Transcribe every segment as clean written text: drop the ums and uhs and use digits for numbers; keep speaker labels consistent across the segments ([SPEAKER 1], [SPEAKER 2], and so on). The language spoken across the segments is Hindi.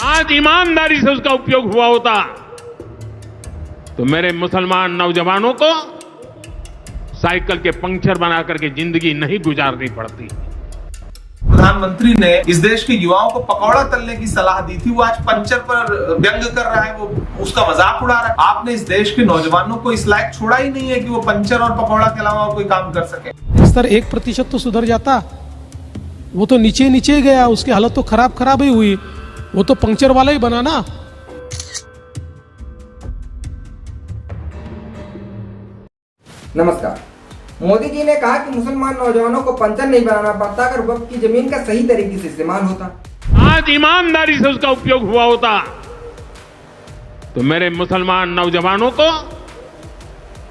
[SPEAKER 1] आज ईमानदारी से उसका उपयोग हुआ होता तो मेरे मुसलमान नौजवानों को साइकिल के पंक्चर बना करके जिंदगी नहीं गुजारनी पड़ती।
[SPEAKER 2] प्रधानमंत्री ने इस देश के युवाओं को पकौड़ा तलने की सलाह दी थी, वो आज पंचर पर व्यंग कर रहा है, वो उसका मजाक उड़ा रहा है। आपने इस देश के नौजवानों को इस लायक छोड़ा ही नहीं है कि वो पंचर और पकौड़ा के अलावा कोई काम कर सके।
[SPEAKER 3] स्तर 1% तो सुधर जाता, वो तो नीचे नीचे गया, उसकी हालत तो खराब ही हुई, वो तो पंक्चर वाला ही बना ना।
[SPEAKER 4] नमस्कार। मोदी जी ने कहा कि मुसलमान नौजवानों को पंचर नहीं बनाना पड़ता अगर वक्त की जमीन का सही तरीके से इस्तेमाल होता।
[SPEAKER 1] आज ईमानदारी से उसका उपयोग हुआ होता तो मेरे मुसलमान नौजवानों को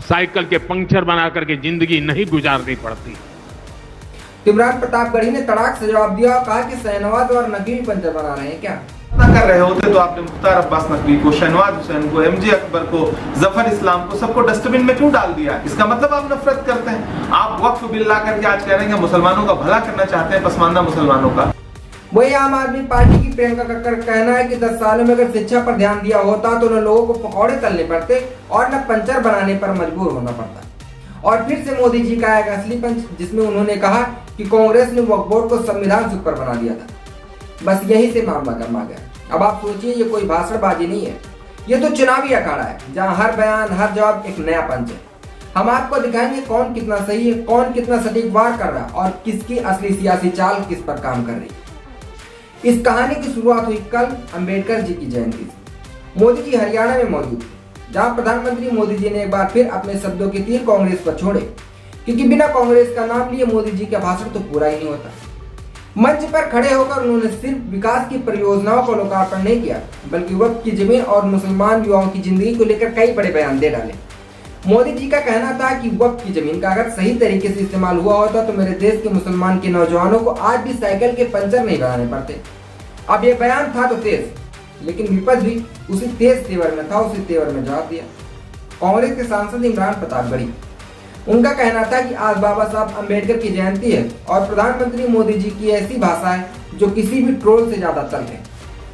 [SPEAKER 1] साइकिल के पंक्चर बना करके जिंदगी नहीं गुजारनी पड़ती।
[SPEAKER 4] इमरान प्रतापगढ़ी ने तड़ाक से जवाब दिया और कहा कि शहनवाज और नकवी पंचर बना रहे हैं क्या?
[SPEAKER 2] कर रहे होते तो आपने मुख्तार अब्बास नकवी को, शहनवाज हुसैन को, एमजे अकबर को, जफर इस्लाम को, सबको डस्टबिन में क्यों डाल दिया? इसका मतलब आप नफरत करते हैं। आप वक्फ बिल ला करके आज कह रहे हैं मुसलमानों का भला करना चाहते हैं, पसमानदा मुसलमानों का।
[SPEAKER 4] वही आम आदमी पार्टी की प्रियंका कक्कड़ का कहना है कि 10 सालों में अगर शिक्षा पर ध्यान दिया होता तो न लोगों को पकौड़े तलने पड़ते और न पंचर बनाने पर मजबूर होना पड़ता। और फिर से मोदी जी का एक असली पंच, जिसमें उन्होंने कहा कि कांग्रेस ने वक्फ बोर्ड को संविधान सुपर बना दिया था। बस यही से मामला गर्मा गया। अब आप सोचिए, ये कोई भाषणबाजी नहीं है, ये तो चुनावी अखाड़ा है जहां हर बयान हर जवाब एक नया पंच है। हम आपको दिखाएंगे कौन कितना सही है, कौन कितना सटीक वार कर रहा है और किसकी असली सियासी चाल किस पर काम कर रही है। इस कहानी की शुरुआत हुई कल अंबेडकर जी की जयंती से। मोदी जी हरियाणा में मौजूद थे, जहां प्रधानमंत्री मोदी जी ने एक बार फिर अपने शब्दों के तीर कांग्रेस पर छोड़े, क्योंकि बिना कांग्रेस का नाम लिए मोदी जी का भाषण तो पूरा ही नहीं होता। मंच पर खड़े होकर उन्होंने सिर्फ विकास की परियोजनाओं का लोकार्पण नहीं किया, बल्कि वक्त की जमीन और मुसलमान युवाओं की जिंदगी को लेकर कई बड़े बयान दे डाले। मोदी जी का कहना था कि वक्त की जमीन का अगर सही तरीके से इस्तेमाल हुआ होता तो मेरे देश के मुसलमान के नौजवानों को आज भी साइकिल के पंचर नहीं बनाने पड़ते। अब ये बयान था तो तेज, लेकिन विपक्ष भी उसी तेज तेवर में था, उसी तेवर में जवाब दिया। कांग्रेस के सांसद इमरान प्रतापगढ़ी, उनका कहना था कि आज बाबा साहब अंबेडकर की जयंती है और प्रधानमंत्री मोदी जी की ऐसी भाषा है जो किसी भी ट्रोल से ज्यादा तल्ख है।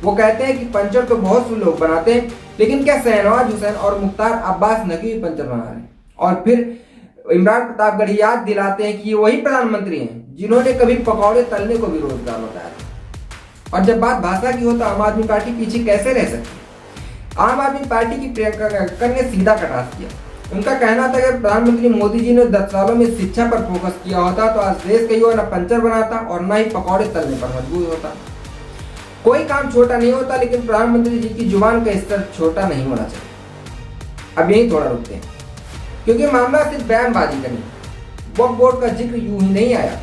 [SPEAKER 4] वो कहते हैं कि पंचर तो बहुत से लोग बनाते हैं, लेकिन क्या शहनवाज हुसैन और मुख्तार अब्बास नकवी पंचर बना रहे हैं? और फिर इमरान प्रतापगढ़ी याद दिलाते हैं कि ये वही प्रधानमंत्री हैं जिन्होंने कभी पकौड़े तलने को भी रोजगार बताया था। और जब बात भाषा की हो तो आम आदमी पार्टी पीछे कैसे रह सकती है? आम आदमी पार्टी की प्रियंका कक्कड़ ने सीधा कटाक्ष किया। उनका कहना था कि प्रधानमंत्री मोदी जी ने 10 सालों में शिक्षा पर फोकस किया होता तो आज देश का युवा न पंचर बनाता और न ही पकौड़े तलने पर मजबूर होता। कोई काम छोटा नहीं होता, लेकिन प्रधानमंत्री जी की जुबान का स्तर छोटा नहीं होना चाहिए। अब यही थोड़ा रुकते हैं, क्योंकि मामला सिर्फ बयानबाजी का नहीं। वक्फ बोर्ड का जिक्र यूं ही नहीं आया।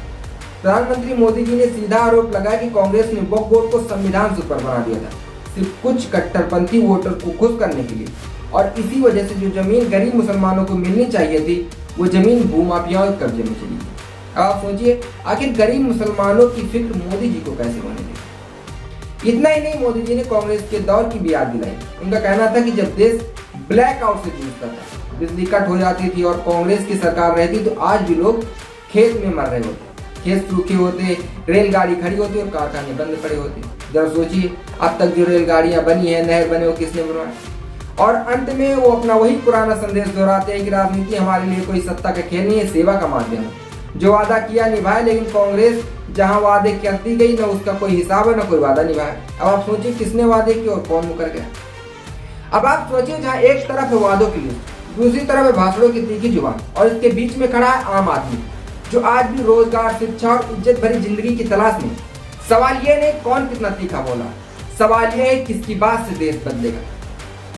[SPEAKER 4] प्रधानमंत्री मोदी जी ने सीधा आरोप लगाया कि कांग्रेस ने वक्फ बोर्ड को संविधान सुपर बना दिया था, सिर्फ कुछ कट्टरपंथी वोटर को खुश करने के लिए। और इसी वजह से जो जमीन गरीब मुसलमानों को मिलनी चाहिए थी, वो जमीन भूमाफियाओं के कब्जे में चली गई। आप सोचिए, आखिर गरीब मुसलमानों की फिक्र मोदी जी को कैसे होने देगी? इतना ही नहीं, मोदी जी ने कांग्रेस के दौर की भी याद दिलाई। उनका कहना था कि जब देश ब्लैकआउट से जूझता था, बिजली कट हो जाती थी और कांग्रेस की सरकार रहती तो आज भी लोग खेत में मर रहे होते, खेत सूखे होते, रेलगाड़ी खड़ी होती और कारखाने बंद पड़े होते। जरा सोचिए, अब तक जो रेलगाड़ियां बनी है, नहर बने, वो किसने बनवाए? और अंत में वो अपना वही पुराना संदेश दोहराते हैं कि राजनीति हमारे लिए कोई सत्ता का खेल नहीं है, सेवा का माध्यम है। जो वादा किया निभाए, लेकिन कांग्रेस जहां वादे करती गई न उसका कोई हिसाब है न कोई वादा निभाया। अब आप सोचिए, किसने वादे किए और कौन मुकर गया? अब आप सोचिए, जहां एक तरफ है वादों की लिस्ट, दूसरी तरफ है भाषणों की तीखी जुबान, और इसके बीच में खड़ा है आम आदमी जो आज भी रोजगार, शिक्षा और इज्जत भरी जिंदगी की तलाश में। सवाल ये नहीं कौन कितना तीखा बोला, सवाल ये है किसकी बात से देश बदलेगा।